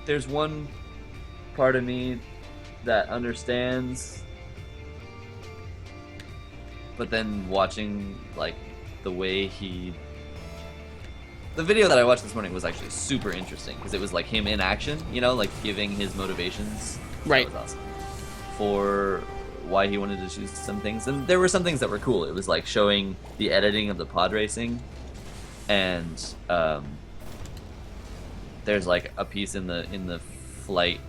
there's one part of me that understands, but then watching like the way the video that I watched this morning was actually super interesting because it was like him in action, you know, like giving his motivations. Right. That was awesome. For why he wanted to choose some things, and there were some things that were cool. It was like showing the editing of the pod racing, and there's like a piece in the flight,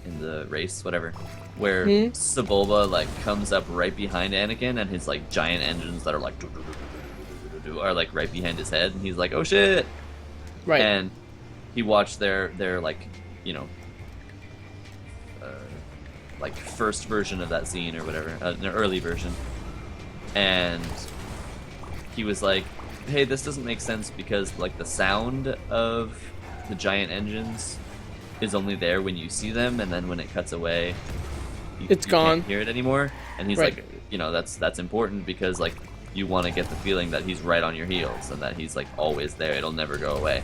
in the race, whatever, where Sebulba like comes up right behind Anakin, and his like giant engines that are like are like right behind his head, and he's like, oh shit, right. And he watched their like, you know, like first version of that scene or whatever, an early version, and he was like, hey, this doesn't make sense because like the sound of the giant engines is only there when you see them, and then when it cuts away, it's you gone. Can't hear it anymore. And he's right. like, you know, that's important because like you want to get the feeling that he's right on your heels and that he's like always there. It'll never go away.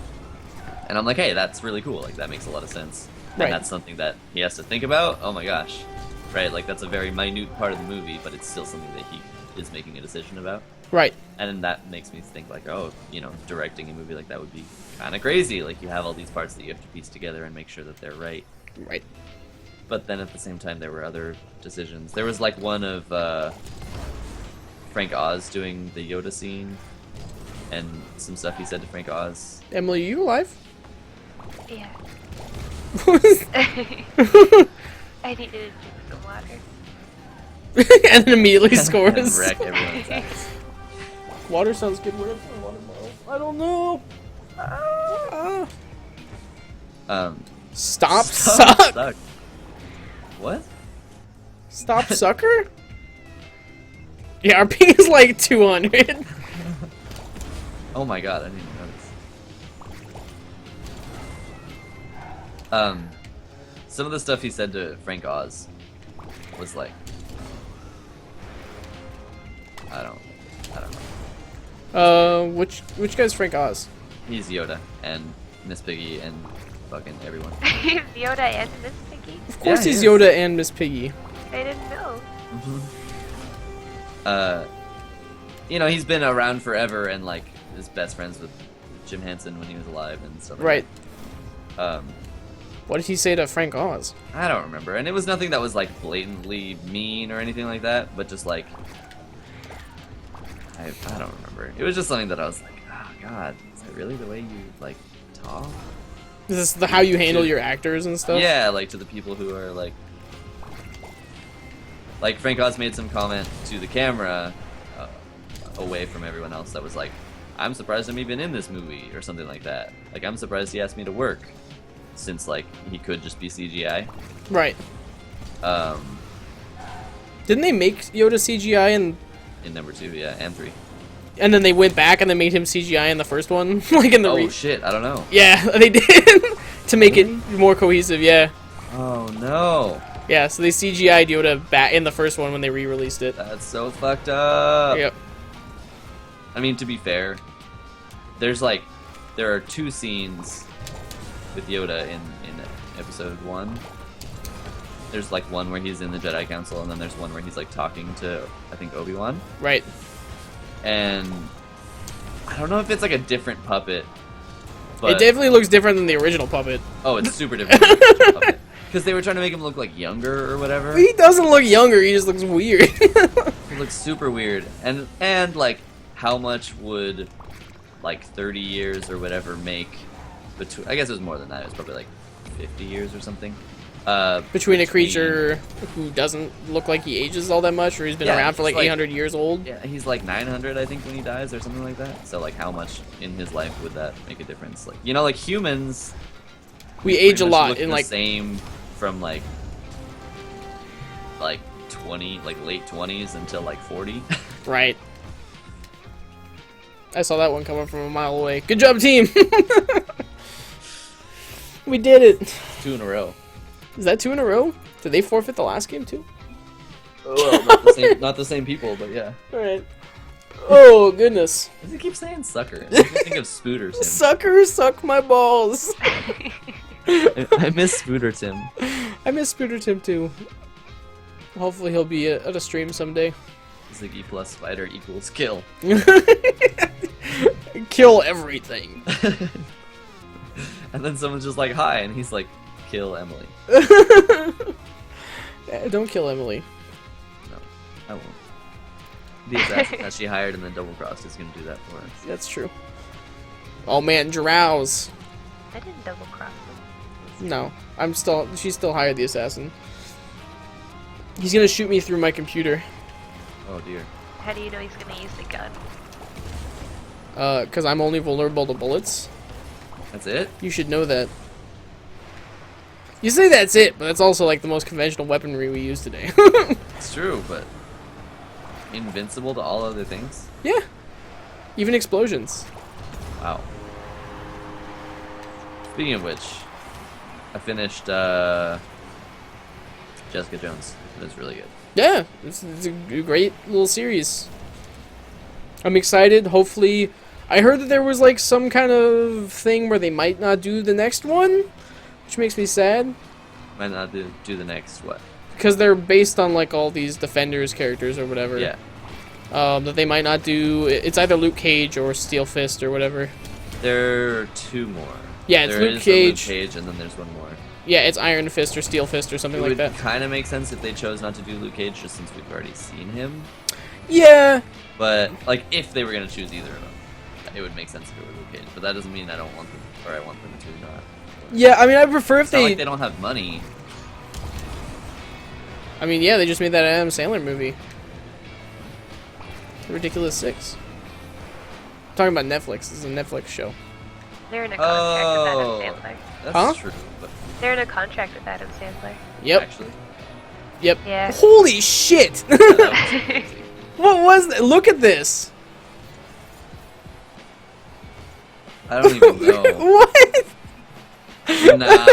And I'm like, hey, that's really cool. Like that makes a lot of sense. Right. And that's something that he has to think about. Oh my gosh, right? Like that's a very minute part of the movie, but it's still something that he is making a decision about. Right. And then that makes me think like, oh, you know, directing a movie like that would be kind of crazy. Like you have all these parts that you have to piece together and make sure that they're right. Right. But then at the same time, there were other decisions. There was like one of Frank Oz doing the Yoda scene and some stuff he said to Frank Oz. Emily, are you alive? Yeah. I needed to drink some water. And then immediately scores. And wreck everyone's ass. Water sounds good. Where's my water bottle? I don't know. Stop suck. Suck. What? Stop sucker? Yeah, our ping is like 200. Oh my god, I didn't even notice. Some of the stuff he said to Frank Oz was like, I don't know. Which guy's Frank Oz? He's Yoda and Miss Piggy and fucking everyone. Yoda and Miss Piggy? Of course Yeah, he's he is. Yoda and Miss Piggy. I didn't know. You know, he's been around forever and like is best friends with Jim Henson when he was alive and stuff like Right. that. What did he say to Frank Oz? I don't remember, and it was nothing that was like blatantly mean or anything like that, but just like I don't remember. It was just something that I was like, oh god, is that really the way you like talk? Is this how you handle your actors and stuff? Yeah, like to the people who are like Frank Oz made some comment to the camera away from everyone else that was like, I'm surprised I'm even in this movie or something like that. Like I'm surprised he asked me to work since like he could just be CGI. Right. Didn't they make Yoda CGI In number 2, yeah, and 3. and then they went back and they made him CGI in the first one? Like in the Oh shit, I don't know. Yeah, they did. To make it more cohesive, yeah. Oh no. Yeah, so they CGI'd Yoda back in the first one when they re-released it. That's so fucked up. Yep. I mean, to be fair, there are 2 scenes with Yoda in episode 1. There's like one where he's in the Jedi Council, and then there's one where he's like talking to, I think, Obi-Wan. Right. And I don't know if it's like a different puppet, but It definitely looks different than the original puppet. oh, it's super different than the original puppet. Because they were trying to make him look like younger or whatever. He doesn't look younger, he just looks weird. It looks super weird. And like, how much would like 30 years or whatever make between? I guess it was more than that. It was probably like 50 years or something. Between a creature who doesn't look like he ages all that much, or he's been Yeah, around for like he's like- 800 years old. Yeah, he's like 900, I think, when he dies or something like that. So like, how much in his life would that make a difference? Like, you know, like humans, We age a pretty much lot look in the like same from like 20, like late 20s until like 40. right. I saw that one coming from a mile away. Good job, team. We did it. 2 in a row. Is that 2 in a row? Did they forfeit the last game too? Well, not the same people, but yeah. Alright. Oh, goodness. Does he keep saying sucker? It makes me think of Spooters. Him. Sucker, suck my balls. Have I miss Spooter Tim. I miss Spooter Tim too. Hopefully he'll be at a stream someday. Ziggy plus spider equals kill. Kill everything. And then someone's just like, hi, and he's like, kill Emily. Don't kill Emily. No, I won't. The assassin that she hired and then double crossed is gonna do that for us. That's true. Oh man, Drows. I didn't double cross him. No, she's still hired the assassin. He's gonna shoot me through my computer. Oh dear. How do you know he's gonna use the gun? Cause I'm only vulnerable to bullets. That's it? You should know that. You say that's it, but that's also like the most conventional weaponry we use today. It's true, but invincible to all other things? Yeah. Even explosions. Wow. Speaking of which, I finished Jessica Jones. It was really good. Yeah, it's a great little series. I'm excited. Hopefully, I heard that there was like some kind of thing where they might not do the next one, which makes me sad. Might not do the next what? Because they're based on like all these Defenders characters or whatever. Yeah. That they might not do. It's either Luke Cage or Steel Fist or whatever. There are two more. Yeah, it's There Luke is the Cage. Luke Cage, and then there's one more. Yeah, it's Iron Fist or Steel Fist or something It like would that. kind of make sense if they chose not to do Luke Cage, just since we've already seen him. Yeah. But like, if they were gonna choose either of them, it would make sense if it were Luke Cage. But that doesn't mean I don't want them, or I want them to not. Yeah, I mean, I prefer if It's not like they don't have money. I mean, yeah, they just made that Adam Sandler movie. The Ridiculous Six. I'm talking about Netflix. This is a Netflix show. They're in a contract with Adam Sandler. That's Huh? true. But They're in a contract with Adam Sandler. Yep. actually, Yep. Yeah. Holy shit! that was crazy. What was that? Look at this. I don't even know. What? Nah.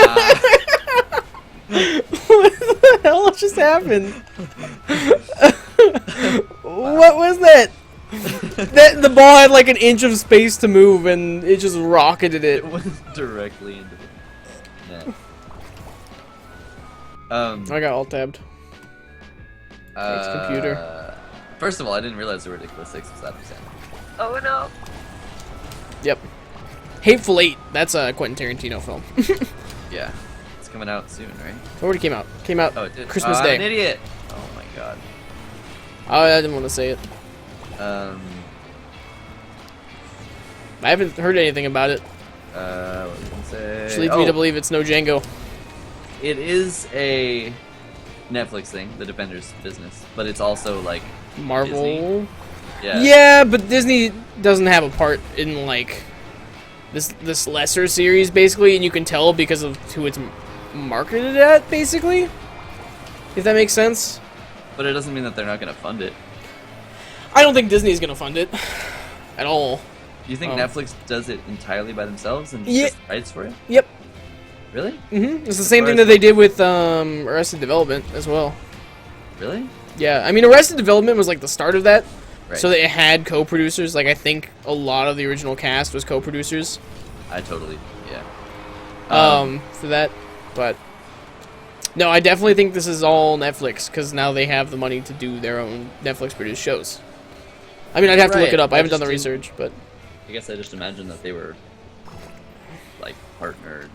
What the hell just happened? What was that? That the ball had like an inch of space to move, and it just rocketed it. It went directly into the net. I got alt tabbed. Thanks, computer. First of all, I didn't realize the Ridiculous Six was Adam Sandler. Oh no. Yep. Hateful Eight. That's a Quentin Tarantino film. Yeah, it's coming out soon, right? It already came out. Came out Oh, it did. Christmas I'm Day. an idiot. Oh my god. Oh, I didn't want to say it. Um. I haven't heard anything about it, What was I gonna say? which leads me to believe it's no Django. It is a Netflix thing, the Defenders business, but it's also like Marvel. Disney. Yeah. Yeah, but Disney doesn't have a part in like this lesser series basically, and you can tell because of who it's marketed at basically. If that makes sense. But it doesn't mean that they're not gonna fund it. I don't think Disney's gonna fund it at all. Do you think Netflix does it entirely by themselves and Yeah. just writes for it? Yep. Really? It's the same thing that they did with Arrested Development as well. Really? Yeah, I mean Arrested Development was like the start of that. Right. So they had co-producers. Like I think a lot of the original cast was co-producers. I totally, yeah. For that, but no, I definitely think this is all Netflix because now they have the money to do their own Netflix-produced shows. I mean, I'd have to look Right, it up. I I haven't done the just didn't- research, but I guess I just imagined that they were like partnered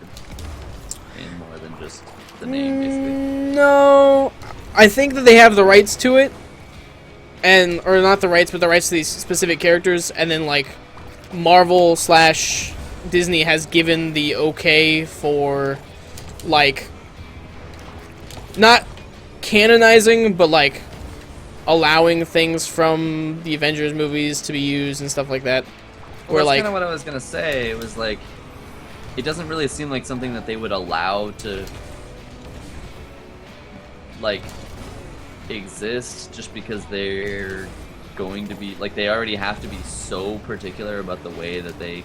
in more than just the name, basically. no, I think that they have the rights to it, or not the rights, but the rights to these specific characters, and then like Marvel / Disney has given the okay for like not canonizing, but like allowing things from the Avengers movies to be used and stuff like that. Well, Where that's like kind of what I was gonna say. It was like, it doesn't really seem like something that they would allow to like exist just because they're going to be like, they already have to be so particular about the way that they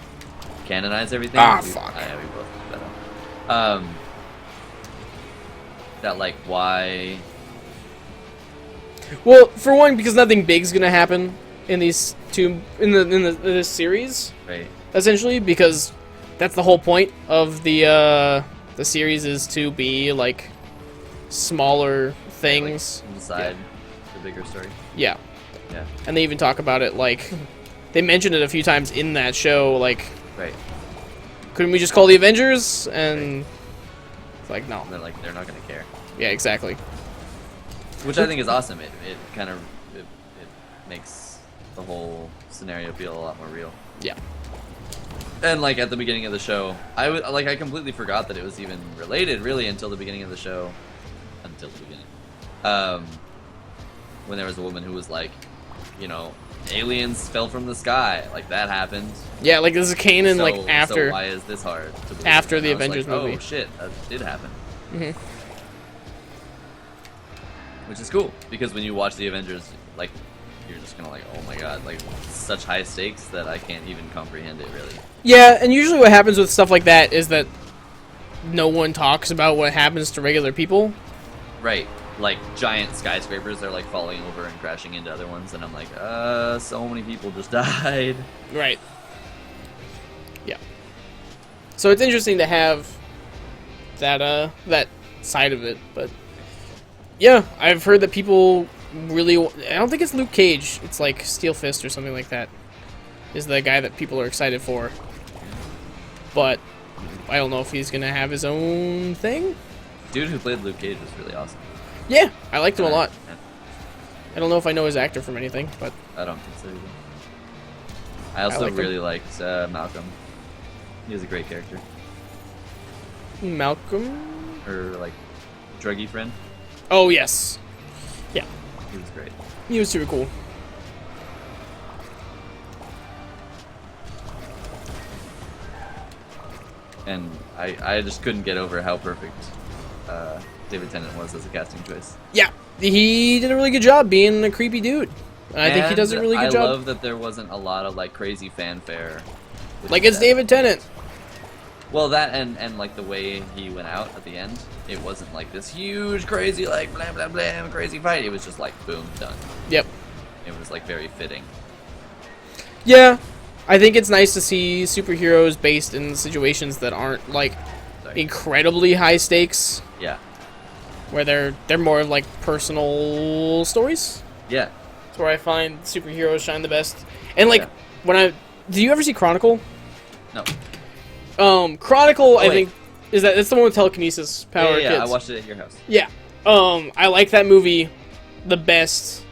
canonize everything. Ah, fuck. We both looked that up. That like why? well, for one, because nothing big's gonna happen in these two in this series. Right. Essentially, because that's the whole point of the the series is to be like smaller things. Like, inside the bigger story. Yeah. Yeah. And they even talk about it like they mentioned it a few times in that show. Like, Right. couldn't we just call the Avengers? And it's like, no. And they're like, they're not gonna care. Yeah, exactly. Which I think is awesome. It kind of it makes the whole scenario feel a lot more real. Yeah. And like at the beginning of the show, I completely forgot that it was even related really until the beginning of the show. Until the beginning. When there was a woman who was like, you know, aliens fell from the sky, like that happened. Yeah, like this is canon, So- like after. So why is this hard to believe? after And the I was Avengers like, movie. Oh shit, that did happen. Mhm. Which is cool because when you watch the Avengers, like you're just gonna like, oh my god, like such high stakes that I can't even comprehend it really. Yeah, and usually what happens with stuff like that is that no one talks about what happens to regular people. Right. Like giant skyscrapers are like falling over and crashing into other ones, and I'm like, so many people just died. Right. Yeah. So it's interesting to have that that side of it, but yeah, I've heard that people really. I don't think it's Luke Cage. It's like Steel Fist or something like that. Is the guy that people are excited for, but I don't know if he's gonna have his own thing. Dude who played Luke Cage was really awesome. Yeah, I liked him a lot. Yeah, I don't know if I know his actor from anything, but I don't think so either. I also liked him. really liked Malcolm. He was a great character. Malcolm. Her like druggy friend. Oh yes, yeah, He was great. he was super cool. And I just couldn't get over how perfect David Tennant was as a casting choice. Yeah, he did a really good job being a creepy dude. I think he does a really good job. I love that there wasn't a lot of like crazy fanfare. with Like it's that. David Tennant. Well, that and like the way he went out at the end, it wasn't like this huge crazy like blam blam blam crazy fight. It was just like boom done. Yep. It was like very fitting. Yeah, I think it's nice to see superheroes based in situations that aren't like Sorry. incredibly high stakes, Yeah. where they're more of like personal stories. Yeah. That's where I find superheroes shine the best. And like Yeah. do you ever see Chronicle? No. Chronicle, I wait. think that's the one with telekinesis power Yeah, kids. I watched it at your house. Yeah. I like that movie the best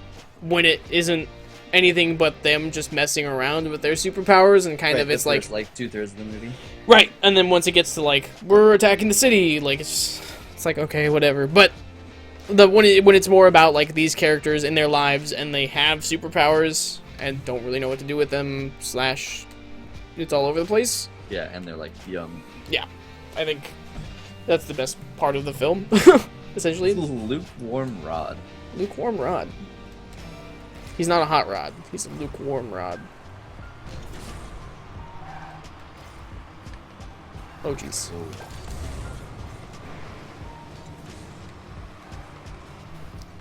when it isn't anything but them just messing around with their superpowers and kind Right, of it's the like first, like 2/3 of the movie. right, and then once it gets to like we're attacking the city, like it's like okay, whatever. But when it's more about like these characters in their lives and they have superpowers and don't really know what to do with them / it's all over the place. Yeah, and they're like young. Yeah, I think that's the best part of the film. Essentially, Lukewarm rod. lukewarm rod. He's not a hot rod. He's a lukewarm rod. Oh jeez.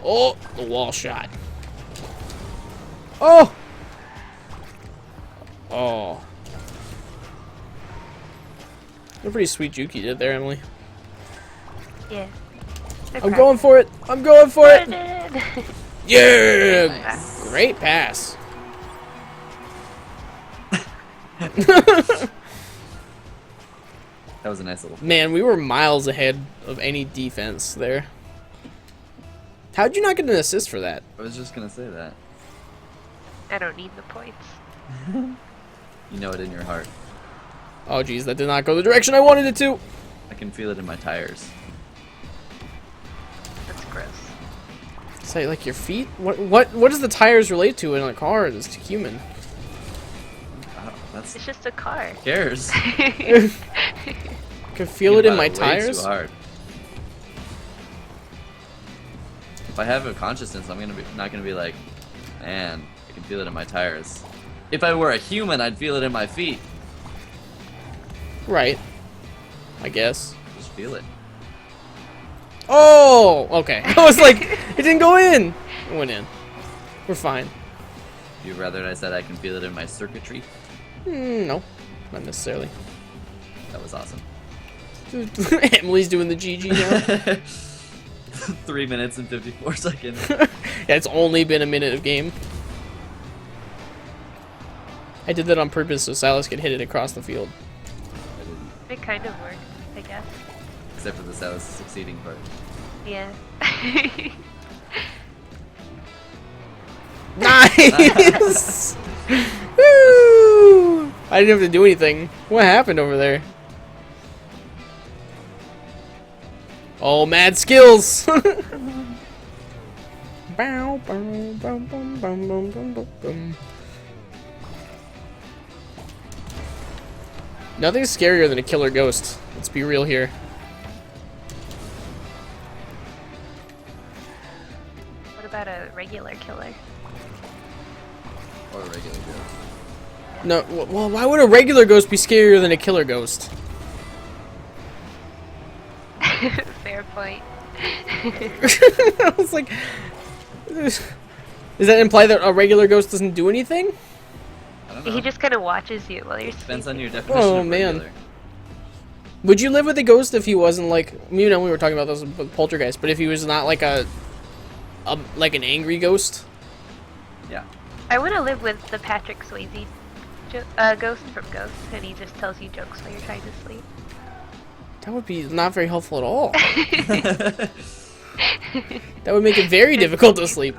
Oh, the wall shot. Oh. Oh. A pretty sweet juke you did there, Emily. Yeah. I'm going for it. I'm going for it. it. Yeah. Nice. Great pass. That was a nice little. Man, we were miles ahead of any defense there. How'd you not get an assist for that? I was just gonna say that. I don't need the points. You know it in your heart. Oh geez, that did not go the direction I wanted it to. I can feel it in my tires. That's gross. Say like your feet? What does the tires relate to in a car that's human? Oh, that's It's just a car. who cares. I can feel it in my Way tires. Too hard. If I have a consciousness, I'm not gonna be like, man, I can feel it in my tires. If I were a human, I'd feel it in my feet. Right. I guess. Just feel it. Oh, okay. I was like, it didn't go in. It went in. We're fine. You'd rather I said I can feel it in my circuitry? No, not necessarily. That was awesome. Emily's doing the GG now. 3 minutes and 54 seconds. Yeah, it's only been a minute of game. I did that on purpose so Silas could hit it across the field. I didn't, It kind of worked, I guess. except for the Silas succeeding part. Yeah. Nice! Woo! I didn't have to do anything. What happened over there? Oh, mad skills! Bow, bow, bow, bow, bow, bow, bow, bow. Nothing's scarier than a killer ghost. Let's be real here. What about a regular killer? Or a regular ghost. No, well, why would a regular ghost be scarier than a killer ghost? Fair point. I was like, does that imply that a regular ghost doesn't do anything? I don't know. He just kind of watches you while you're Depends sleeping. on your definition Oh, of man. regular. Would you live with a ghost if he wasn't like, me and Emily were talking about this with Poltergeist, but if he was not like like an angry ghost? Yeah. I want to live with the Patrick Swayze ghost from Ghost, and he just tells you jokes while you're trying to sleep. That would be not very helpful at all. That would make it very difficult to sleep.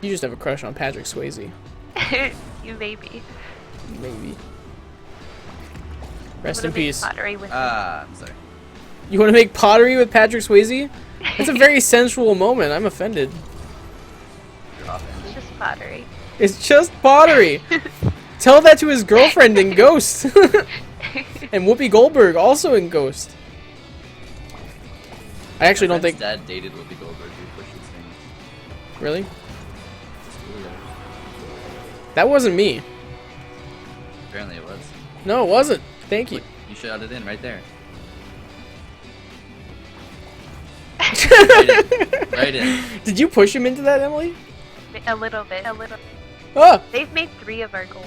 You just have a crush on Patrick Swayze. You maybe. Maybe. Rest Wanna in make peace. pottery with him. I'm sorry. You want to make pottery with Patrick Swayze? That's a very sensual moment. I'm offended. You're off It's just pottery. It's just pottery. Tell that to his girlfriend in Ghost. And Whoopi Goldberg, also in Ghost. I actually don't think... Dad dated Whoopi Goldberg before she was famous. Really? That wasn't me. Apparently it was. No, it wasn't. Thank you. You shot it in right there. Right in. Did you push him into that, Emily? A little bit. A little. Ah! They've made 3 of our goals.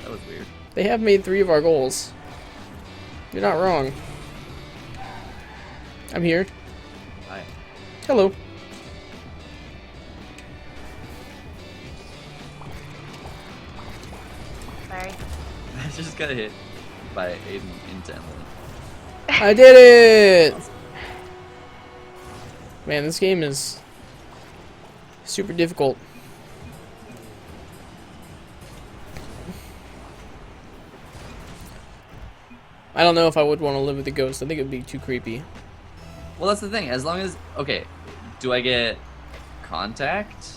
That was weird. They have made 3 of our goals. You're not wrong. I'm here. Hi. Hello. Sorry. I just got hit by Aiden into Emily. I did it! Man, this game is super difficult. I don't know if I would want to live with a ghost. I think it would be too creepy. Well, that's the thing. As long as... Okay, do I get contact?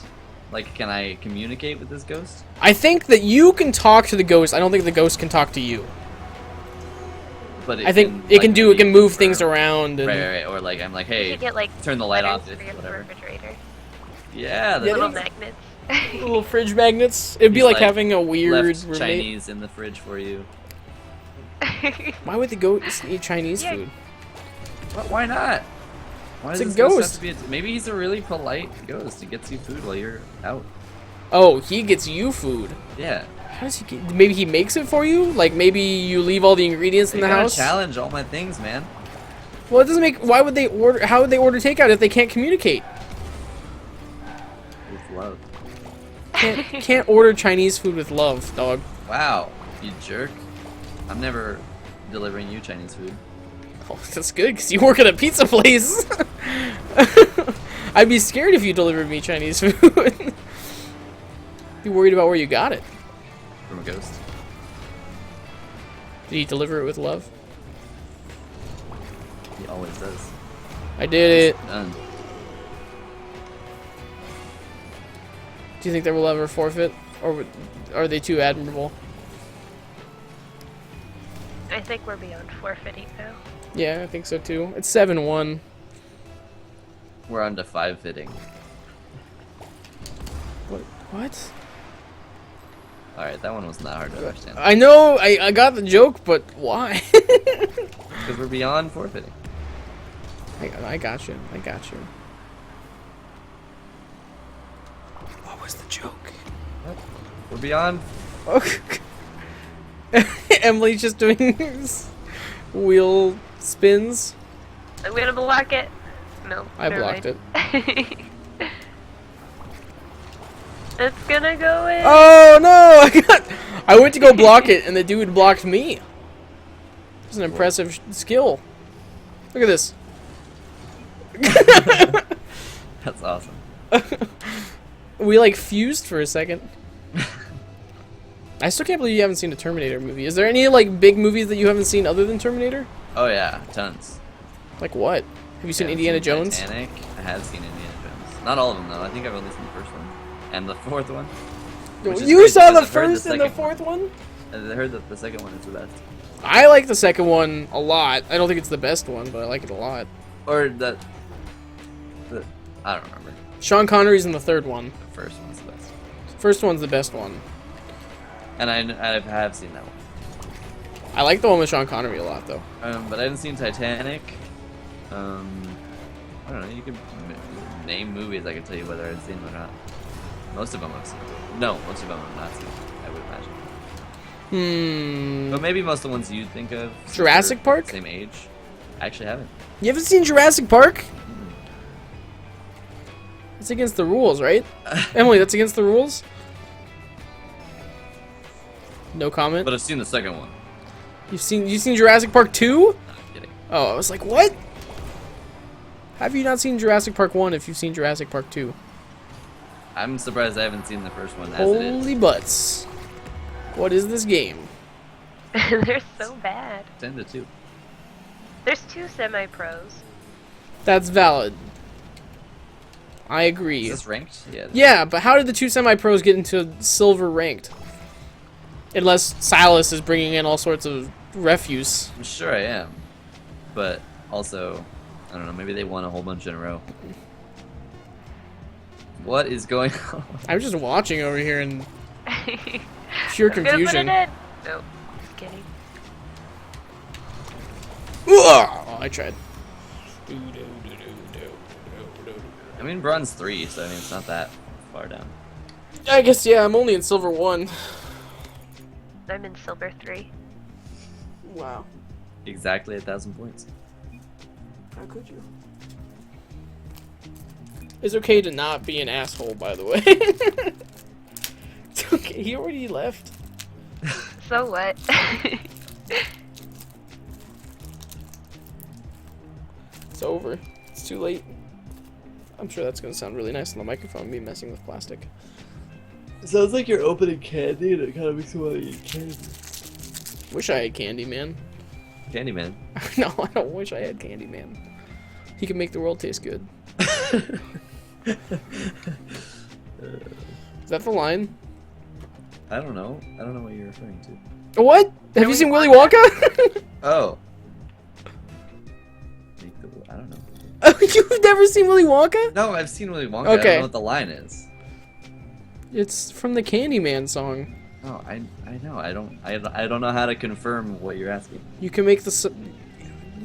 Like, can I communicate with this ghost? I think that you can talk to the ghost. I don't think the ghost can talk to you. But I think it can do. It can move things around. And Right. Or like, I'm like, You hey, should get like turn the light letters off, for your whatever. refrigerator. Yeah, that Little is- magnets. little fridge magnets. It'd be He's like, like, having a weird left roommate. Chinese in the fridge for you. Why would the ghost eat Chinese Yeah. food? Why not? Why It's does a this ghost ghost. have to be maybe he's a really polite ghost. He gets you food while you're out. Oh, he gets you food. Yeah. How does he get? Maybe he makes it for you. Like maybe you leave all the ingredients in You the gotta house. challenge all my things, man. Well, it doesn't make. Why would they order? How would they order takeout if they can't communicate? With love. Can't order Chinese food with love, dog. Wow, you jerk. I'm never delivering you Chinese food. Oh, that's good because you work at a pizza place. I'd be scared if you delivered me Chinese food. Be worried about where you got it. From a ghost. Did he deliver it with love? He always does. I did it. Done. Do you think they will ever forfeit, or are they too admirable? I think we're beyond forfeiting now. Yeah, I think so too. It's 7-1. We're on to 5 fitting. What? Alright, that one was not hard to understand. I know, I got the joke, but why? Because we're beyond forfeiting. I got you. I got you. What was the joke? We're beyond. Okay. Emily's just doing wheel spins. I'm gonna block it. No. I never blocked mind. It's gonna go in. Oh no! I went to go block it, and the dude blocked me. It was an impressive skill. Look at this. That's awesome. We like fused for a second. I still can't believe you haven't seen a Terminator movie. Is there any like big movies that you haven't seen other than Terminator? Oh yeah, tons. Like what? Have you seen Yeah, I've Indiana seen Jones? Titanic. I have seen Indiana Jones. Not all of them though. I think I've only seen the first one and the fourth one. which is You crazy saw the because I've heard first and the second fourth one? I heard that the second one is the best. I like the second one a lot. I don't think it's the best one, but I like it a lot. Or that. I don't remember. Sean Connery's in the third one. The first one's the best. First one's the best one. And I have seen that one. I like the one with Sean Connery a lot, though. But I haven't seen Titanic. I don't know. You could name movies. I can tell you whether I've seen them or not. Most of them I've seen. No, most of them I've not seen. I would imagine. But maybe most of the ones you think of. Jurassic Park? Same age. I actually haven't. You haven't seen Jurassic Park? It's against the rules, right? Emily, that's against the rules? No comment? But I've seen the second one. You've seen Jurassic Park 2? No, I'm kidding. Oh, I was like, what? Have you not seen Jurassic Park 1 if you've seen Jurassic Park 2? I'm surprised I haven't seen the first one as it is. Holy butts. What is this game? They're so bad. 10-2. There's 2 semi-pros. That's valid. I agree. Is this ranked? Yeah. Yeah, but how did the 2 semi-pros get into silver ranked? Unless Silas is bringing in all sorts of refuse. I'm sure I am. But also, I don't know, maybe they won a whole bunch in a row. What is going on? I'm just watching over here in pure confusion. Nope, just kidding. Oh, I tried. I mean, bronze 3, so I mean, it's not that far down. I guess, yeah, I'm only in silver 1. I'm in silver 3. Wow. Exactly 1,000 points. How could you? It's okay to not be an asshole, by the way. It's okay, he already left. So what? It's over. It's too late. I'm sure that's gonna sound really nice on the microphone, me messing with plastic. It sounds like you're opening candy, and it kind of makes me want to eat candy. Wish I had Candyman. Candyman. No, I don't wish I had Candyman. He can make the world taste good. Is that the line? I don't know. I don't know what you're referring to. What? Have you seen Willy Wonka? Oh. I don't know. You've never seen Willy Wonka? No, I've seen Willy Wonka. I Okay. don't know what the line is. It's from the Candyman song. No, I know. I don't know how to confirm what you're asking. You can make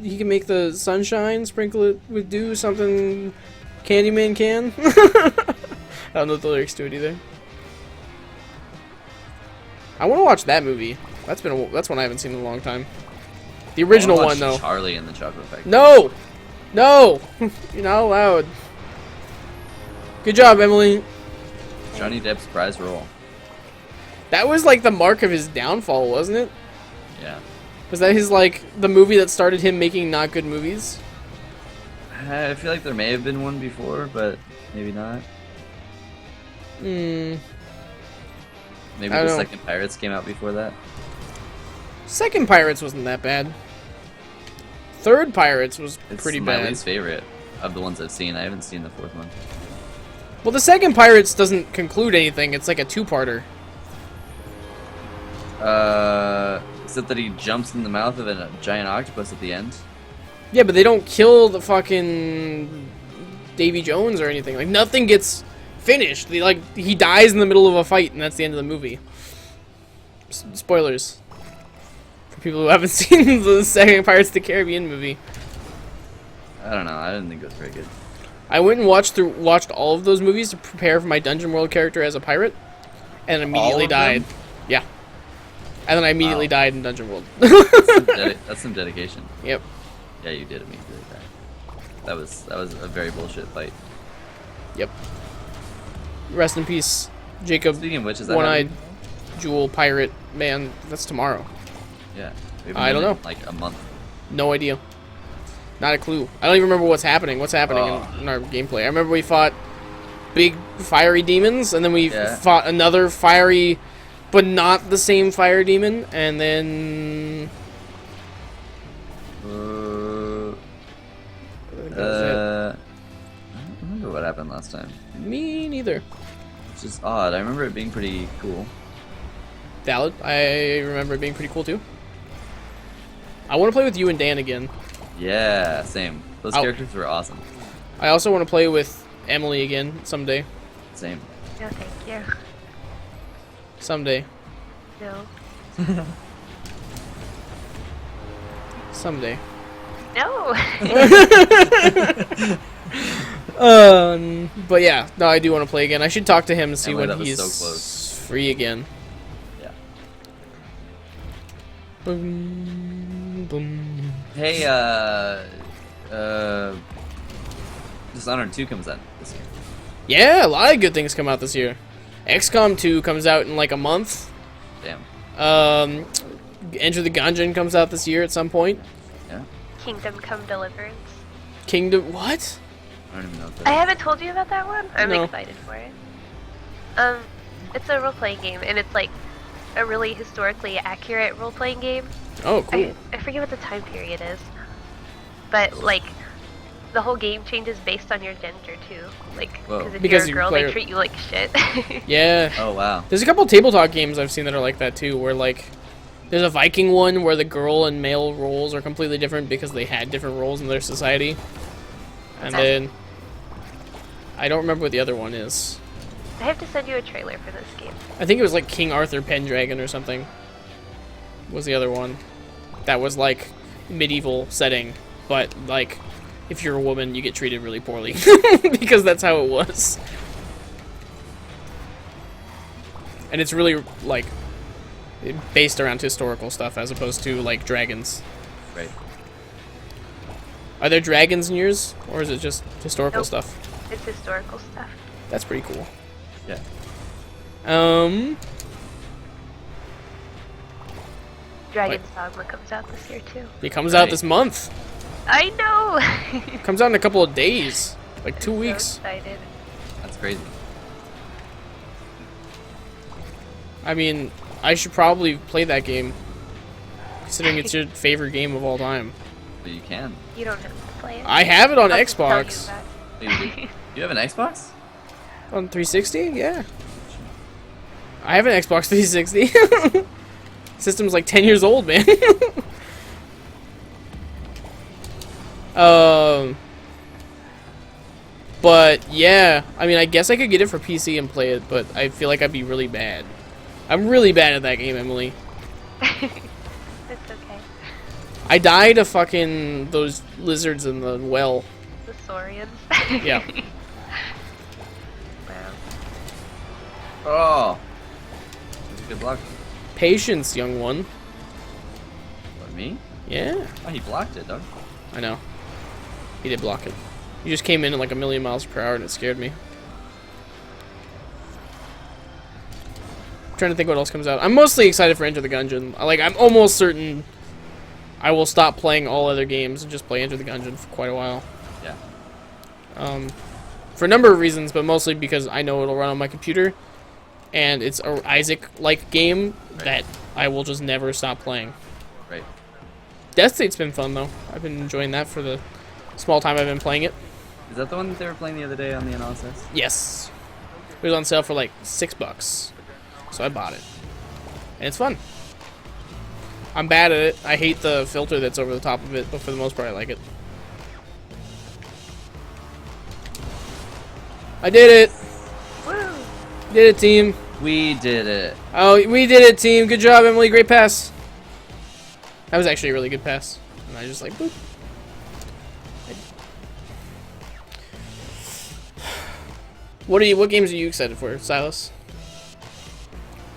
he can make the sunshine, sprinkle it with dew, something Candyman can. I don't know the lyrics to it either. I want to watch that movie. That's one I haven't seen in a long time. The original I wanna one watch though. Charlie and the Chocolate Factory. No! No! You're not allowed. Good job, Emily. Johnny Depp's prize role. That was like the mark of his downfall, wasn't it? Yeah. Was that his like the movie that started him making not good movies? I feel like there may have been one before, but maybe not. Maybe I the don't know. second Pirates came out before that. Second Pirates wasn't that bad. Third Pirates was It's pretty my bad. least favorite of the ones I've seen. I haven't seen the fourth one. Well, the second Pirates doesn't conclude anything. It's like a two-parter. Except that he jumps in the mouth of a giant octopus at the end. Yeah, but they don't kill the fucking Davy Jones or anything. Like nothing gets finished. He dies in the middle of a fight, and that's the end of the movie. Spoilers for people who haven't seen the second Pirates of the Caribbean movie. I don't know. I didn't think it was very good. I went and watched all of those movies to prepare for my Dungeon World character as a pirate, and immediately All of them? died. Yeah. And then I immediately Wow. died in Dungeon World. That's some dedication. Yep. Yeah, you did immediately die. That was a very bullshit fight. Yep. Rest in peace, Jacob. Speaking of which, is that One-eyed happening? jewel pirate man. That's tomorrow. Yeah. We haven't I don't done know. it in, like a month. No idea. Not a clue. I don't even remember what's happening. What's happening in our gameplay? I remember we fought big fiery demons, and then we fought another fiery, but not the same fire demon, and then. I don't remember what happened last time. Me neither. It's just odd. I remember it being pretty cool. Valid. I remember it being pretty cool too. I want to play with you and Dan again. Yeah, same. Those characters were awesome. I also want to play with Emily again someday. Same. No, thank you. Someday. No. Someday. No. But yeah, no, I do want to play again. I should talk to him and see Emily, when that was he's so close. free again. Yeah. Boom, boom. Hey, Dishonored 2 comes out this year. Yeah, a lot of good things come out this year. XCOM 2 comes out in like a month. Damn. Enter the Gungeon comes out this year at some point. Yeah. Kingdom Come Deliverance. Kingdom, what? I don't even know if I that haven't told you about that one. I'm No. excited for it. It's a role-playing game, and it's like a really historically accurate role-playing game. Oh, cool. I forget what the time period is, but like the whole game changes based on your gender too. Like, Whoa. if Because you you're a girl, play- they treat you like shit. Yeah. Oh, wow. There's a couple tabletop games I've seen that are like that too, where like there's a Viking one where the girl and male roles are completely different because they had different roles in their society. And then I don't remember what the other one is. I have to send you a trailer for this game. I think it was like King Arthur Pendragon or something. Was the other one that was like medieval setting, but like if you're a woman, you get treated really poorly because that's how it was. And it's really like based around historical stuff as opposed to like dragons. Right. Are there dragons in yours, or is it just historical Nope. stuff? It's historical stuff. That's pretty cool. Yeah. Dragon's Dogma comes out this year too. It comes out Right. this month. I know. It comes out in a couple of days, like 2 So weeks. excited. That's crazy. I mean, I should probably play that game, considering it's your favorite game of all time. But you can. You don't have to play it. I have it on I'll just tell you Xbox. that. Wait, you have an Xbox? On 360? Yeah. I have an Xbox 360. System's like 10 years old, man. But yeah, I mean, I guess I could get it for PC and play it, but I feel like I'd be really bad. I'm really bad at that game, Emily. It's okay. I died of fucking those lizards in the well. The Saurians. Yeah. Wow. Oh. That's a good block. Patience, young one. What, me? Yeah, Oh, he blocked it, dog. I know. He did block it. He just came in at like 1,000,000 miles per hour and it scared me. I'm trying to think what else comes out. I'm mostly excited for Enter the Gungeon. Like, I'm almost certain I will stop playing all other games and just play Enter the Gungeon for quite a while. Yeah. For a number of reasons, but mostly because I know it'll run on my computer, and it's a Isaac-like game that I will just never stop playing. Right. Death State's been fun though. I've been enjoying that for the small time I've been playing it. Is that the one that they were playing the other day on the analysis? Yes, it was on sale for like $6, so I bought it, and it's fun. I'm bad at it. I hate the filter that's over the top of it, but for the most part, I like it. I did it. Woo! Did it, team. We did it. Oh, we did it, team. Good job, Emily. Great pass. That was actually a really good pass. And I just like, boop. What games are you excited for, Silas?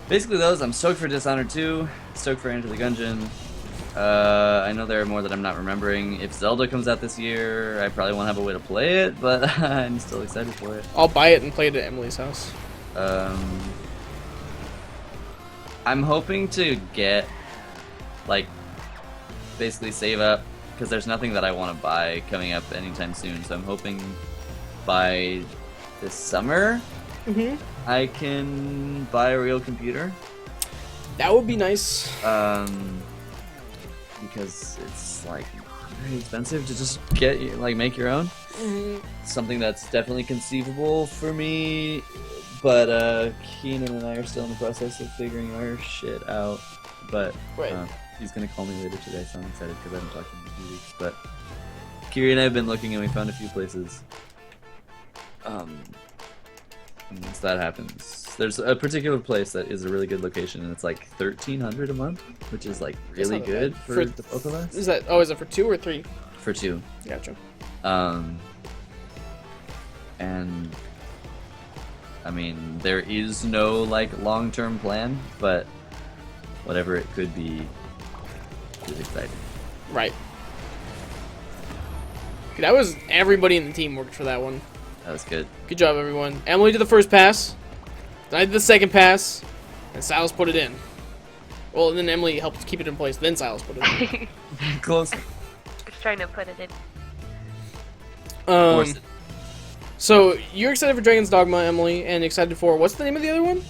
Basically those. I'm stoked for Dishonored 2. stoked for Enter the Gungeon. I know there are more that I'm not remembering. If Zelda comes out this year, I probably won't have a way to play it, but I'm still excited for it. I'll buy it and play it at Emily's house. I'm hoping to get, like, basically save up, because there's nothing that I want to buy coming up anytime soon, so I'm hoping by this summer I can buy a real computer. That would be nice. Because it's like very expensive to just get like make your own. Something that's definitely conceivable for me, but Keenan and I are still in the process of figuring our shit out. But he's gonna call me later today, so I'm excited because I haven't talked to him in a few weeks. But Kiri and I have been looking, and we found a few places. And once that happens, there's a particular place that is a really good location, and it's like $1,300 a month, which is like really good for the both of us. Is that? Oh, is it for 2 or 3? For 2. Gotcha. And I mean, there is no like long-term plan, but whatever it could be is exciting. Right. That was everybody in the team worked for that one. That was good. Good job, everyone. Emily did the first pass. I did the second pass, and Silas put it in. Well, and then Emily helped keep it in place. Then Silas put it in. Close. Just trying to put it in. So you're excited for Dragon's Dogma, Emily, and excited for what's the name of the other one?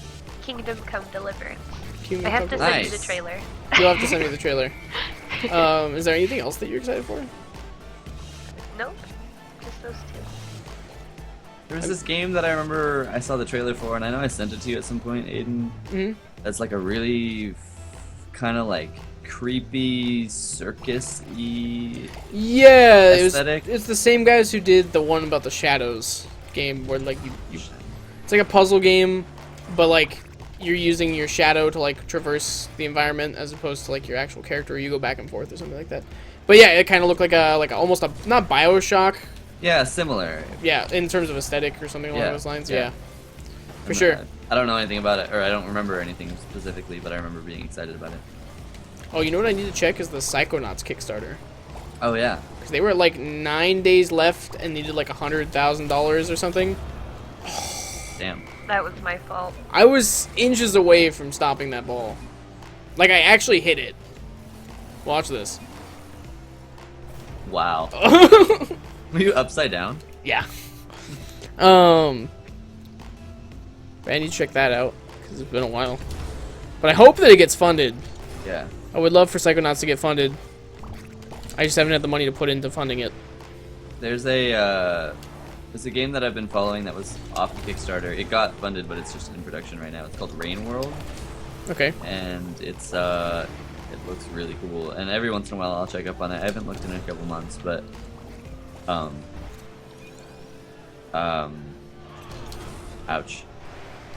Kingdom Come Deliverance. Kingdom I have Come to send you Nice. the trailer. You'll have to send me the trailer. Is there anything else that you're excited for? Nope. Just those 2. There was this game that I remember I saw the trailer for, and I know I sent it to you at some point, Aiden. That's like a really kind of like creepy circus-y Yeah, aesthetic. it's the same guys who did the one about the shadows game, where like it's like a puzzle game, but like you're using your shadow to like traverse the environment as opposed to like your actual character. You go back and forth or something like that. But yeah, it kind of looked like almost a not BioShock. Yeah, similar. Yeah, in terms of aesthetic or something along those lines. Yeah, for And, sure. I don't know anything about it, or I don't remember anything specifically, but I remember being excited about it. Oh, you know what I need to check is the Psychonauts Kickstarter. Oh yeah. Because they were at like 9 days left and needed like $100,000 or something. Damn. That was my fault. I was inches away from stopping that ball. Like, I actually hit it. Watch this. Wow. Were you upside down? Yeah. I need to check that out because it's been a while. But I hope that it gets funded. Yeah. I would love for Psychonauts to get funded. I just haven't had the money to put into funding it. There's a game that I've been following that was off the Kickstarter. It got funded, but it's just in production right now. It's called Rain World, Okay. and it's it looks really cool. And every once in a while, I'll check up on it. I haven't looked in a couple months, but ouch.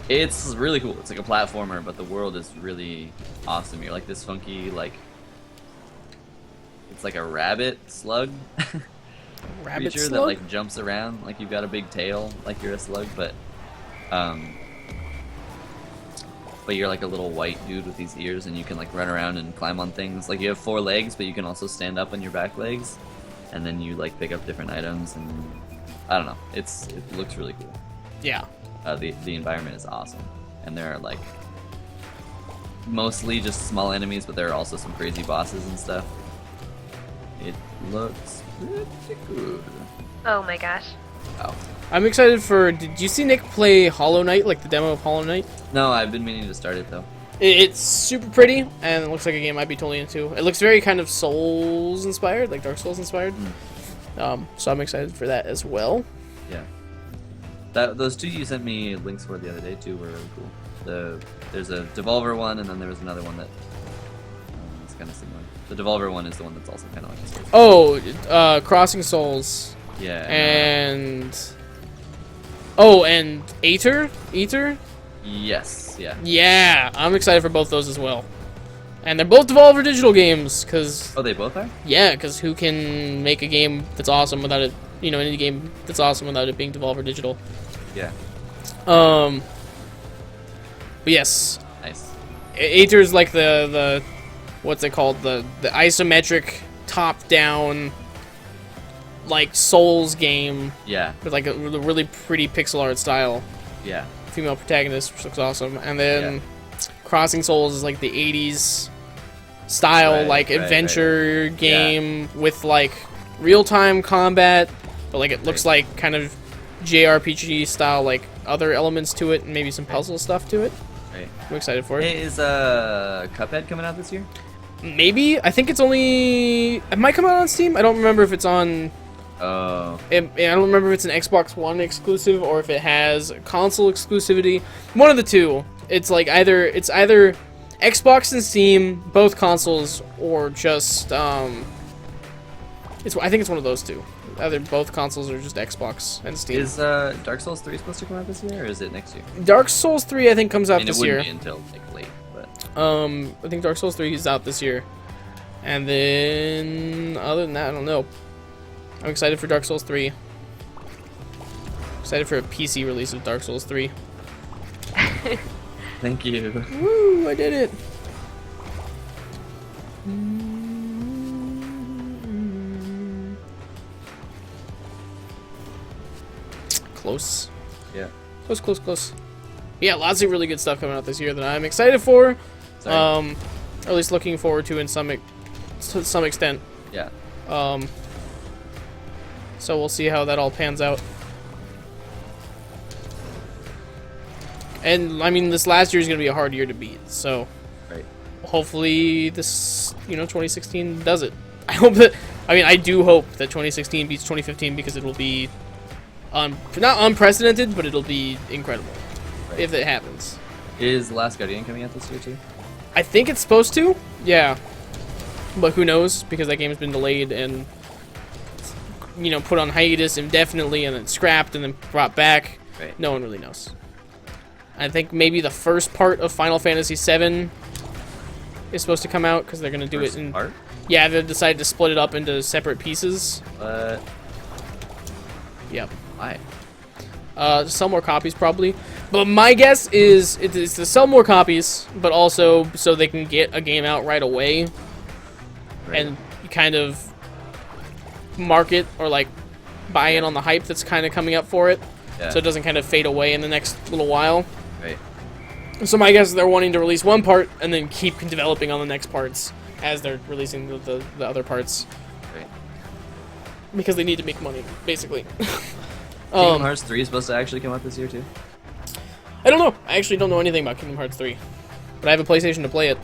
It's really cool. It's like a platformer, but the world is really awesome. You're like this funky, like, it's like a rabbit slug Rabbit creature that slug? like jumps around. Like you've got a big tail, like you're a slug, but you're like a little white dude with these ears, and you can like run around and climb on things. Like you have 4 legs, but you can also stand up on your back legs, and then you like pick up different items, and I don't know. It looks really cool. Yeah. The environment is awesome, and there are like mostly just small enemies, but there are also some crazy bosses and stuff. It looks pretty good. Oh my gosh. Wow. I'm excited for... Did you see Nick play Hollow Knight, like the demo of Hollow Knight? No, I've been meaning to start it though. It's super pretty, and it looks like a game I'd be totally into. It looks very kind of Souls inspired, like Dark Souls inspired. So I'm excited for that as well. Yeah. Those 2 you sent me links for the other day too were really cool. There's a Devolver one, and then there was another one that is kind of similar. The Devolver one is the one that's also kind of like a Souls. Oh, Crossing Souls. Yeah. And... Oh, and Aether? Yes. Yeah. Yeah, I'm excited for both those as well. And they're both Devolver Digital games, because... Oh, they both are? Yeah, because who can make a game that's awesome without it... You know, any game that's awesome without it being Devolver Digital. Yeah. But yes. Nice. Aether's like the what's it called, the isometric top-down like Souls game Yeah. with like a really pretty pixel art style. Yeah. Female protagonist, which looks awesome, and then Crossing Souls is like the 80s style, like adventure game with like real-time combat, but like it looks like kind of JRPG style, like other elements to it, and maybe some puzzle stuff to it. Right. I'm excited for it. Hey, is Cuphead coming out this year? Maybe. I think it's only. It might come out on Steam. I don't remember if it's on. Oh. I don't remember if it's an Xbox One exclusive or if it has console exclusivity. One of the two. It's like either Xbox and Steam, both consoles, or just I think it's one of those two. Either both consoles or just Xbox and Steam. Is Dark Souls 3 supposed to come out this year, or is it next year? Dark Souls 3 I think comes out this year. It wouldn't be until like late, but I think Dark Souls 3 is out this year. And then other than that, I don't know. I'm excited for Dark Souls 3. Excited for a PC release of Dark Souls 3. thank you. Woo, I did it. Close. Yeah. Close. Yeah, lots of really good stuff coming out this year that I'm excited for. Sorry. Or at least looking forward to to some extent. Yeah. So we'll see how that all pans out. And I mean, this last year is going to be a hard year to beat. So Right. hopefully this, 2016 does it. I hope that. I mean, I do hope that 2016 beats 2015 because it will be, not unprecedented, but it'll be incredible if it happens. Is The Last Guardian coming out this year too? I think it's supposed to. Yeah. But who knows? Because that game's been delayed and put on hiatus indefinitely and then scrapped and then brought back. Right. No one really knows. I think maybe the first part of Final Fantasy VII is supposed to come out because they're going to do it in... Part? Yeah, they decided to split it up into separate pieces. Yep. Why? To sell more copies, probably. But my guess is it's to sell more copies, but also so they can get a game out right away. Right. And kind of market or like buy in on the hype that's kind of coming up for it, Yeah. so it doesn't kind of fade away in the next little while. Right. So my guess is they're wanting to release one part and then keep developing on the next parts as they're releasing the other parts, Right. because they need to make money, basically. Kingdom Hearts 3 is supposed to actually come out this year too. I don't know. I actually don't know anything about Kingdom Hearts 3, but I have a PlayStation to play it.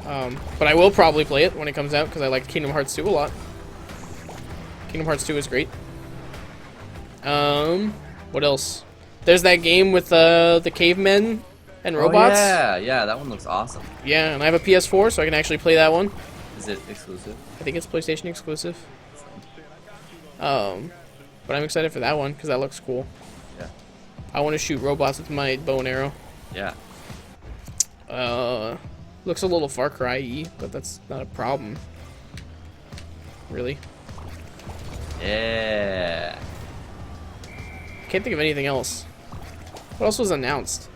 But I will probably play it when it comes out because I like Kingdom Hearts 2 a lot. Kingdom Hearts 2 is great. What else? There's that game with the cavemen and robots. Oh, yeah, that one looks awesome. Yeah, and I have a PS4, so I can actually play that one. Is it exclusive? I think it's PlayStation exclusive. But I'm excited for that one because that looks cool. Yeah. I want to shoot robots with my bow and arrow. Yeah. Looks a little Far Cry-y, but that's not a problem. Really. Yeah. Can't think of anything else. What else was announced?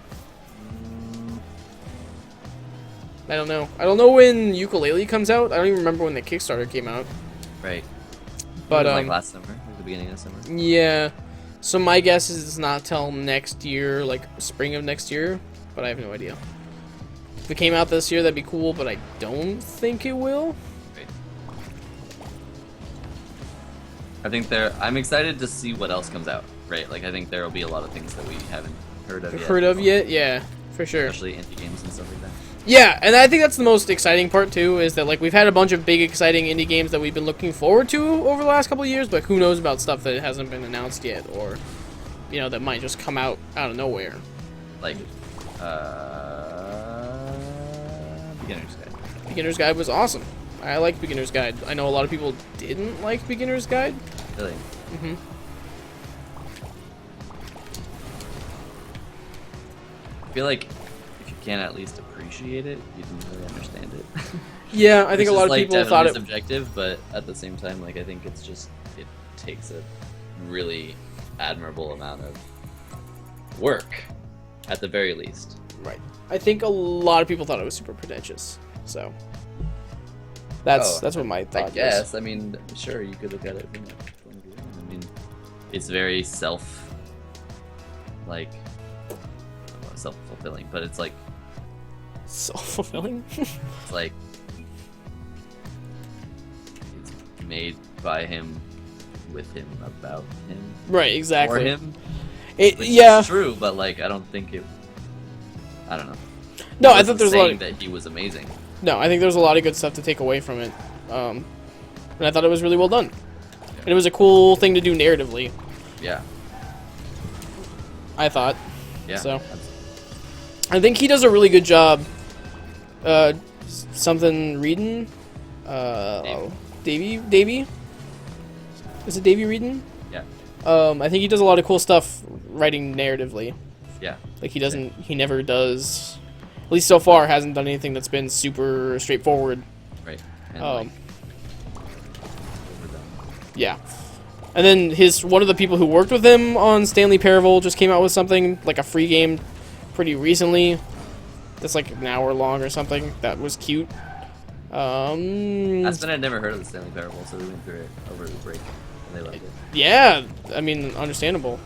I don't know. I don't know when Yooka-Laylee comes out. I don't even remember when the Kickstarter came out. Right. But It was like last summer, like the beginning of summer. yeah. So my guess is it's not till next year, like spring of next year. But I have no idea. If it came out this year, that'd be cool. But I don't think it will. Right. I think I'm excited to see what else comes out. Right. Like I think there will be a lot of things that we haven't heard of yet. Heard of yet? Yeah, for sure. Especially indie games and stuff like that. Yeah, and I think that's the most exciting part too, is that like we've had a bunch of big exciting indie games that we've been looking forward to over the last couple of years, but who knows about stuff that hasn't been announced yet, or that might just come out of nowhere. Like Beginner's Guide. Beginner's Guide was awesome. I liked Beginner's Guide. I know a lot of people didn't like Beginner's Guide. Really? Mm-hmm. I feel like if you can't at least appreciate it, you didn't really understand it. Yeah, I think a Which lot is, of people thought it. subjective, but at the same time, like I think it takes a really admirable amount of work, at the very least. Right. I think a lot of people thought it was super pretentious. So That's what my thought I guess. I mean, sure, you could look at it from that point of view. I mean, it's very self-fulfilling, but it's like self-fulfilling. it's like it's made by him, with him, about him, Right, exactly. for him. It, Which yeah. is true, but like I don't think it. I don't know. No, He I thought wasn't there's a lot. saying that he was amazing. No, I think there's a lot of good stuff to take away from it. And I thought it was really well done. And it was a cool thing to do narratively, Yeah. I thought. Yeah. So I think he does a really good job. Something reading. Davey. Is it Davey reading? Yeah. I think he does a lot of cool stuff writing narratively. Yeah. Like he never does. At least so far, hasn't done anything that's been super straightforward. Right. And Um, overdone. Yeah. And then one of the people who worked with him on Stanley Parable just came out with something, like a free game pretty recently. That's like an hour long or something. That was cute. Aspen had never heard of the Stanley Parable, so we went through it over the break, and they liked it. Yeah, I mean, understandable.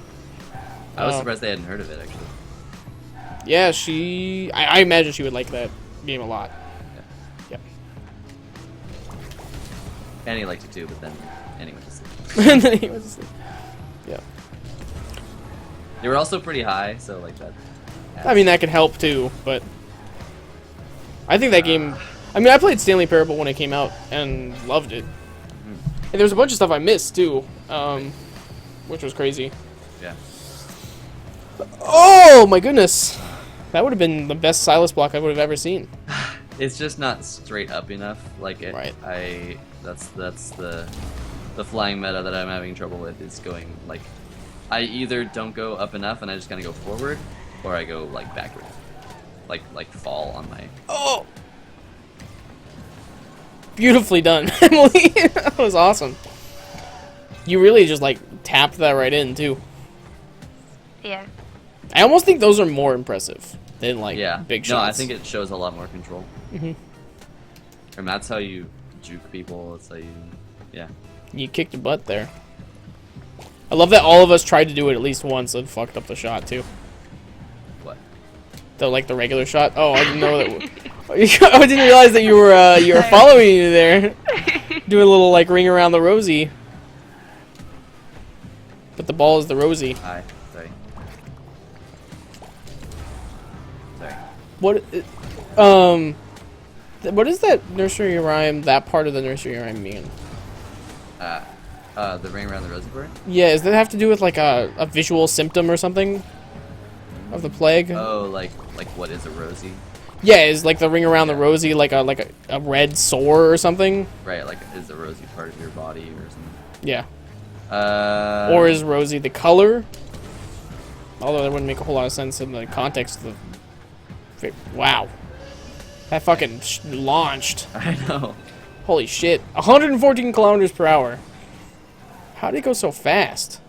I was surprised they hadn't heard of it, actually. Yeah, I imagine she would like that game a lot. Yeah. And he liked it too, but then anyway. And then he was asleep. Yeah. They were also pretty high, so like that. I mean, that could help too, but I think that game. I mean, I played Stanley Parable when it came out and loved it. And there was a bunch of stuff I missed too, which was crazy. Yeah. Oh my goodness, that would have been the best Silas block I would have ever seen. It's just not straight up enough. Like it, Right. That's the flying meta that I'm having trouble with is going like I either don't go up enough and I just kind of go forward, or I go like backward, like fall on my. Oh, beautifully done, Emily. That was awesome. You really just like tapped that right in too. Yeah. I almost think those are more impressive than like Yeah. big No, I shots. think it shows a lot more control. Mhm. And that's how you juke people. It's how you, yeah. You kicked a butt there. I love that all of us tried to do it at least once and fucked up the shot too. What? The regular shot. Oh, I didn't know that. I didn't realize that you were following me there, doing a little like ring around the rosy. But the ball is the rosy. Hi. Sorry. Sorry. What is that nursery rhyme? That part of the nursery rhyme mean? The ring around the rosy part? Yeah, does that have to do with like a visual symptom or something of the plague? Oh, like what is a rosy? Yeah, is like the ring around the rosy like a red sore or something? Right, like is the rosy part of your body or something? Yeah. Or Or is rosy the color? Although that wouldn't make a whole lot of sense in the context of the... Wow. That fucking launched. I know. Holy shit. 114 kilometers per hour. How did it go so fast?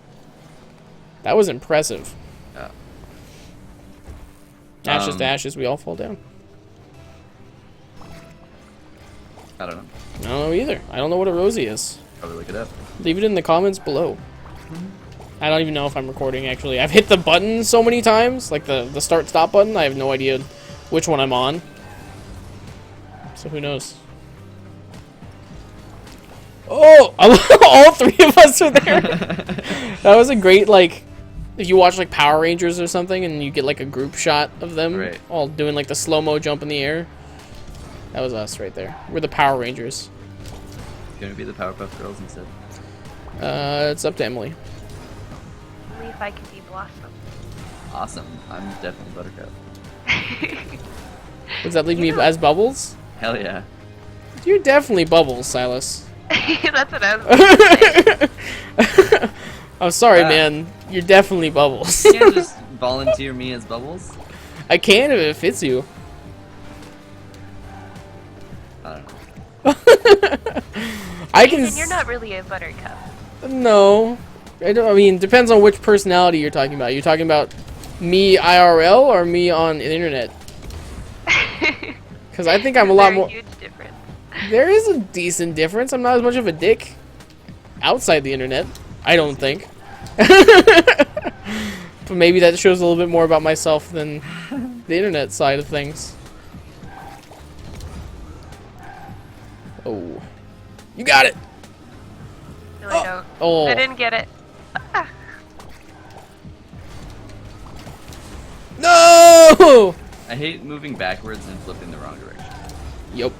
That was impressive. Yeah. Ashes to ashes, we all fall down. I don't know. I don't know either. I don't know what a rosy is. Probably look it up. Leave it in the comments below. I don't even know if I'm recording, actually. I've hit the button so many times, like the start-stop button. I have no idea which one I'm on. So who knows? Oh! All three of us are there! That was a great, like... If you watch, like, Power Rangers or something, and you get, like, a group shot of them Right. all doing, like, the slow-mo jump in the air. That was us right there. We're the Power Rangers. Gonna be the Powerpuff Girls instead. It's up to Emily. Only if I can be Blossom. Awesome. I'm definitely Buttercup. Does that leave me know- as Bubbles? Hell yeah. You're definitely Bubbles, Silas. That's what I was gonna say. I'm sorry, Ah. man. You're definitely Bubbles. You can't just volunteer me as Bubbles? I can if it fits you. I don't know. I can. And you're not really a Buttercup. No. I mean, depends on which personality you're talking about. You're talking about me IRL or me on the internet? Because I think I'm a lot more. Huge difference. There is a decent difference. I'm not as much of a dick outside the internet. I don't think. But maybe that shows a little bit more about myself than the internet side of things. Oh. You got it! No, I don't. Oh. I didn't get it. Ah. No! I hate moving backwards and flipping the wrong direction. Yep.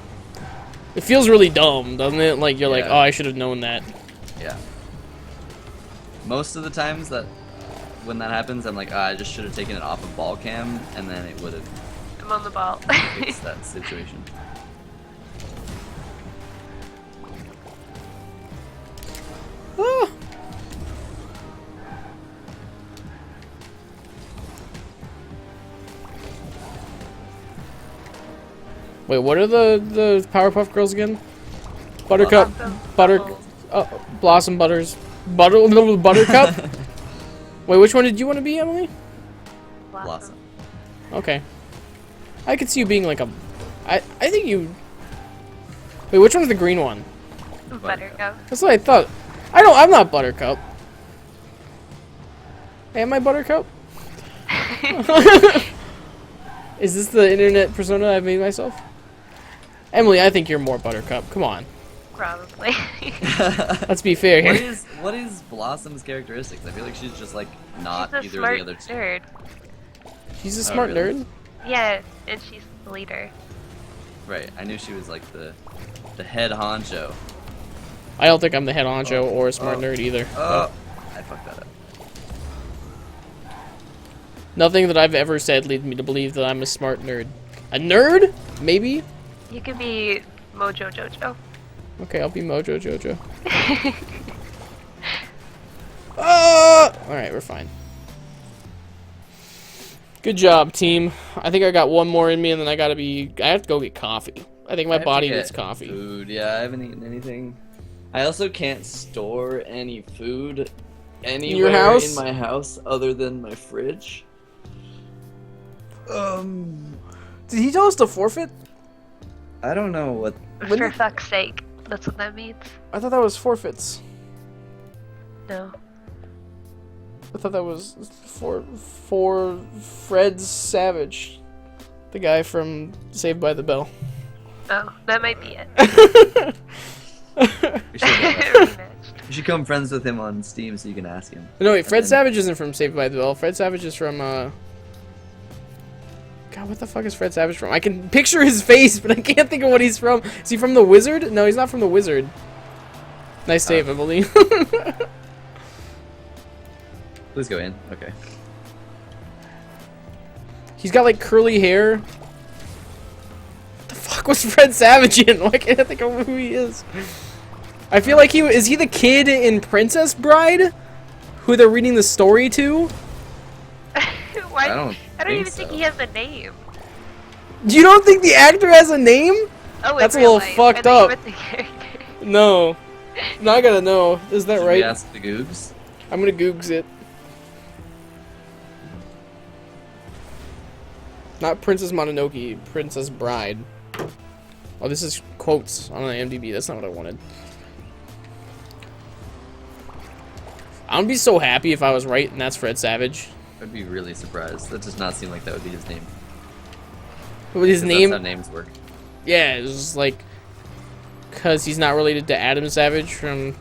It feels really dumb, doesn't it? Like, you're like, Yeah. oh, I should have known that. Yeah. Most of the times that when that happens, I'm like, I just should have taken it off of ball cam, and then it would have I'm on the ball. fixed that situation. Ah. Wait, what are the Powerpuff Girls again? Buttercup, Blossom, Blossom Butters, Buttercup. Wait, which one did you want to be, Emily? Blossom. Okay, I could see you being like a. I think you. Wait, which one's the green one? Buttercup. That's what I thought. I'm not Buttercup. Hey, am I Buttercup? Is this the internet persona I've made myself? Emily, I think you're more Buttercup. Come on. Probably. Let's be fair here. What is Blossom's characteristics? I feel like she's just like not She's a either of smart the other two. nerd. She's a smart really? nerd. Yeah, and she's the leader. Right. I knew she was like the head honcho. I don't think I'm the head honcho Oh. or a smart Oh. nerd either. Oh, I fucked that up. Nothing that I've ever said leads me to believe that I'm a smart nerd. A nerd? Maybe? You could be Mojo Jojo. Okay, I'll be Mojo Jojo. Alright, we're fine. Good job, team. I think I got one more in me, and then I have to go get coffee. I think I my have to body get needs coffee. Food. Yeah, I haven't eaten anything. I also can't store any food anywhere house? in my house other than my fridge. Did he tell us to forfeit? I don't know what. For fuck's sake. That's what that means. I thought that was forfeits. No. I thought that was for Fred Savage, the guy from Saved by the Bell. Oh, that might be it. You should, Rematched. you should come friends with him on Steam so you can ask him. No, wait, Fred then- Savage isn't from Saved by the Bell. Fred Savage is from, God, what the fuck is Fred Savage from? I can picture his face, but I can't think of what he's from. Is he from The Wizard? No, he's not from The Wizard. Nice save, Emily. Please go in. Okay. He's got, like, curly hair. What the fuck was Fred Savage in? Why can't I think of who he is? I feel like is he the kid in Princess Bride? Who they're reading the story to? Why? I don't even think think so. he has a name. You don't think the actor has a name? Oh, in That's a real little life. fucked I thought you up. meant the character. No. Now I gotta know. Is that Should right? we ask the Googs? I'm gonna googs it. Not Princess Mononoke, Princess Bride. Oh, this is quotes on IMDb. That's not what I wanted. I'd be so happy if I was right and that's Fred Savage. I'd be really surprised. That does not seem like that would be his name. With his 'Cause name, That's how names work. yeah, it was like, cause he's not related to Adam Savage from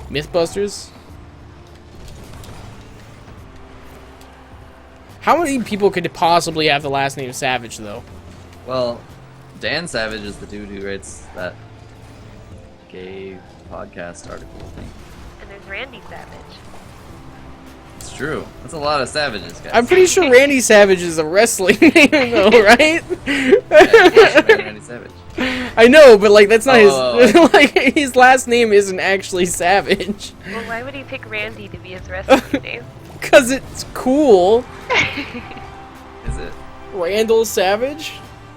MythBusters. How many people could possibly have the last name Savage, though? Well, Dan Savage is the dude who writes that gay podcast article thing. And there's Randy Savage. It's true. That's a lot of savages, guys. I'm pretty sure Randy Savage is a wrestling name, though, right? Randy Savage. I know, but like that's not Oh, his. Like his last name isn't actually Savage, Well, why would he pick Randy to be his wrestling name? cause it's cool. Is it Randall Savage.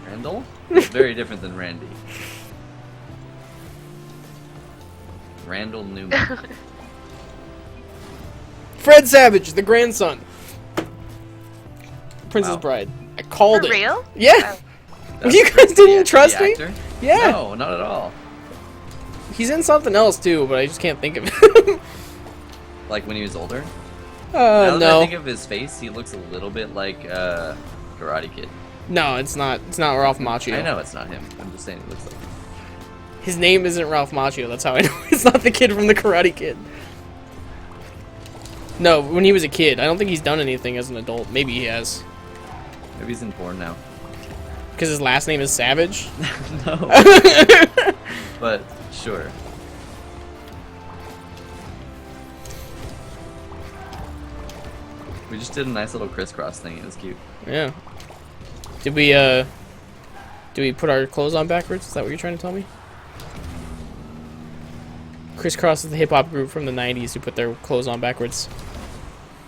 Randall? It's very different than Randy. Randall Newman. Fred Savage, the grandson. Princess Wow. Bride. I called For it. real? Yeah. Oh. You guys didn't trust me? actor? Yeah. No, not at all. He's in something else too, but I just can't think of it. Like when he was older? Now that I No. think of his face, he looks a little bit like Karate Kid. No, it's not. It's not Ralph Macchio. I know it's not him. I'm just saying it looks like him. His name isn't Ralph Macchio. That's how I know it's not the kid from the Karate Kid. No, when he was a kid. I don't think he's done anything as an adult. Maybe he has. Maybe he's in porn now. Because his last name is Savage? No. But, sure. We just did a nice little crisscross thing. It was cute. Yeah. Did we put our clothes on backwards? Is that what you're trying to tell me? Crisscross is the hip-hop group from the 90s who put their clothes on backwards.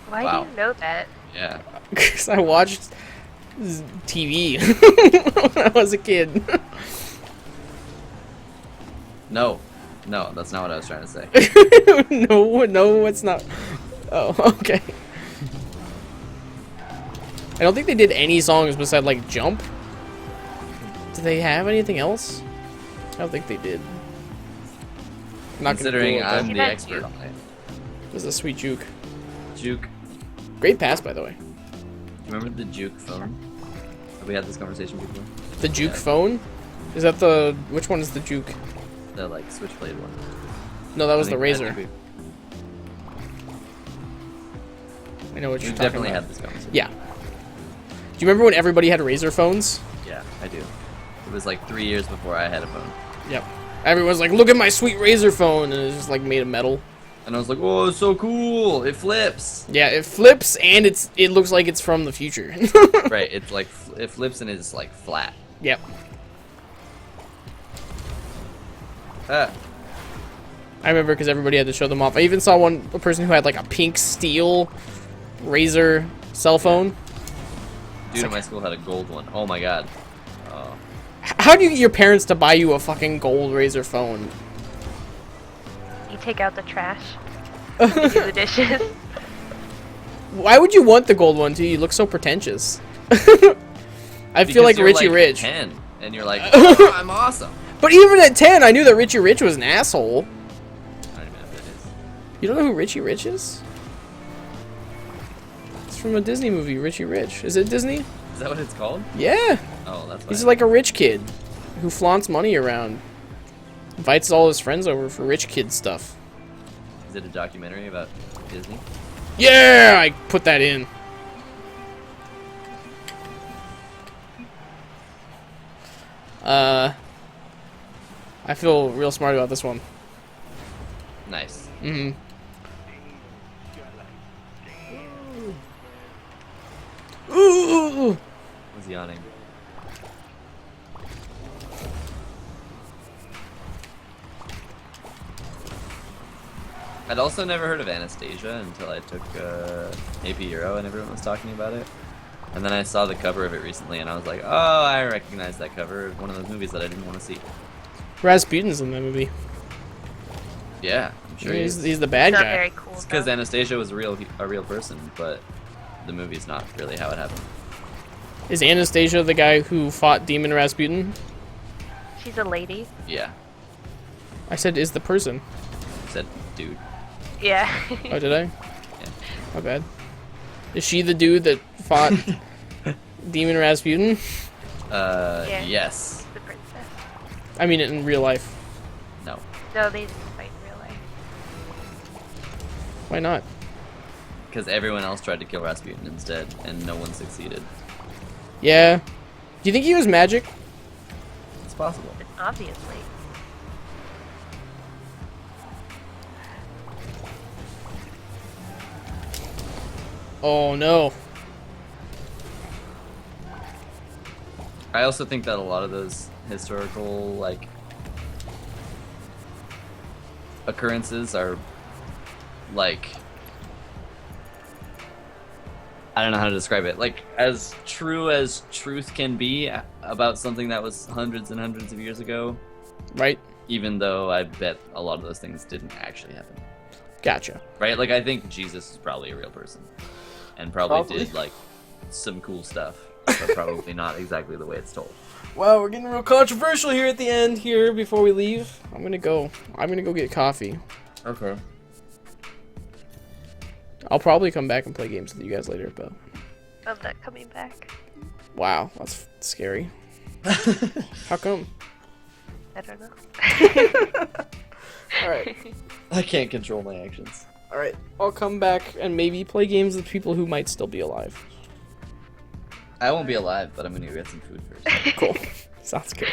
Why Wow. do you know that? Yeah. Because I watched TV when I was a kid. No. No, that's not what I was trying to say. No, it's not. Oh, okay. I don't think they did any songs besides, like, Jump. Did they have anything else? I don't think they did. I'm not Considering gonna I'm See the that expert juke? on it. It was a sweet juke. Juke. Great pass, by the way. Do you remember the Juke phone? Have we had this conversation before? The juke Yeah. phone? Is that the... Which one is the juke? The, like, switchblade one. No, that was I the think- razor. think I know what we you're talking definitely about. had this conversation. Yeah. Do you remember when everybody had razor phones? Yeah, I do. It was like 3 years before I had a phone. Yep. Everyone's like, look at my sweet razor phone, and it's just like made of metal. And I was like, oh, it's so cool. It flips. Yeah, it flips and it looks like it's from the future. Right, it's like, it flips and it's like flat. Yep. Ah. I remember because everybody had to show them off. I even saw a person who had like a pink steel razor cell phone. Dude at my school had a gold one. Oh my god. Oh. How do you get your parents to buy you a fucking gold razor phone? You take out the trash. You do the dishes. Why would you want the gold one too? You look so pretentious. I feel like Because you're, Richie Rich. 10, and you're like, oh, I'm awesome. But even at 10, I knew that Richie Rich was an asshole. I don't even know who that is. You don't know who Richie Rich is? It's from a Disney movie, Richie Rich. Is it Disney? Is that what it's called? Yeah. Oh, that's He's fine. like a rich kid who flaunts money around. Invites all his friends over for rich kid stuff. Is it a documentary about Disney? Yeah, I put that in. I feel real smart about this one. Nice. Mm-hmm. Ooh. I was yawning. I'd also never heard of Anastasia until I took AP Euro and everyone was talking about it. And then I saw the cover of it recently and I was like, oh, I recognize that cover of one of those movies that I didn't want to see. Rasputin's in that movie. Yeah, I'm sure he is. He's the bad Not guy. very cool. It's because though. Anastasia was a real person, but the movie's not really how it happened. Is Anastasia the guy who fought Demon Rasputin? She's a lady. Yeah, I said is the person. said dude. Yeah. Oh, did I? Yeah. My bad. Is she the dude that fought Demon Rasputin? Yeah. Yes. The princess. I mean, in real life. No. No, they didn't fight in real life. Why not? Because everyone else tried to kill Rasputin instead, and no one succeeded. Yeah. Do you think he was magic? It's possible. Obviously. Oh no. I also think that a lot of those historical, like, occurrences are, like, I don't know how to describe it. Like, as true as truth can be about something that was hundreds and hundreds of years ago, Right? even though I bet a lot of those things didn't actually happen. Gotcha. Right? Like, I think Jesus is probably a real person. And probably did, like, some cool stuff. But probably not exactly the way it's told. Wow, we're getting real controversial here at the end here before we leave. I'm gonna go get coffee. Okay. I'll probably come back and play games with you guys later, but I'm not coming back. wow, that's scary. How come? I don't know. Alright. I can't control my actions. Alright. I'll come back and maybe play games with people who might still be alive. I won't be alive, but I'm gonna go get some food first. Cool. Sounds good.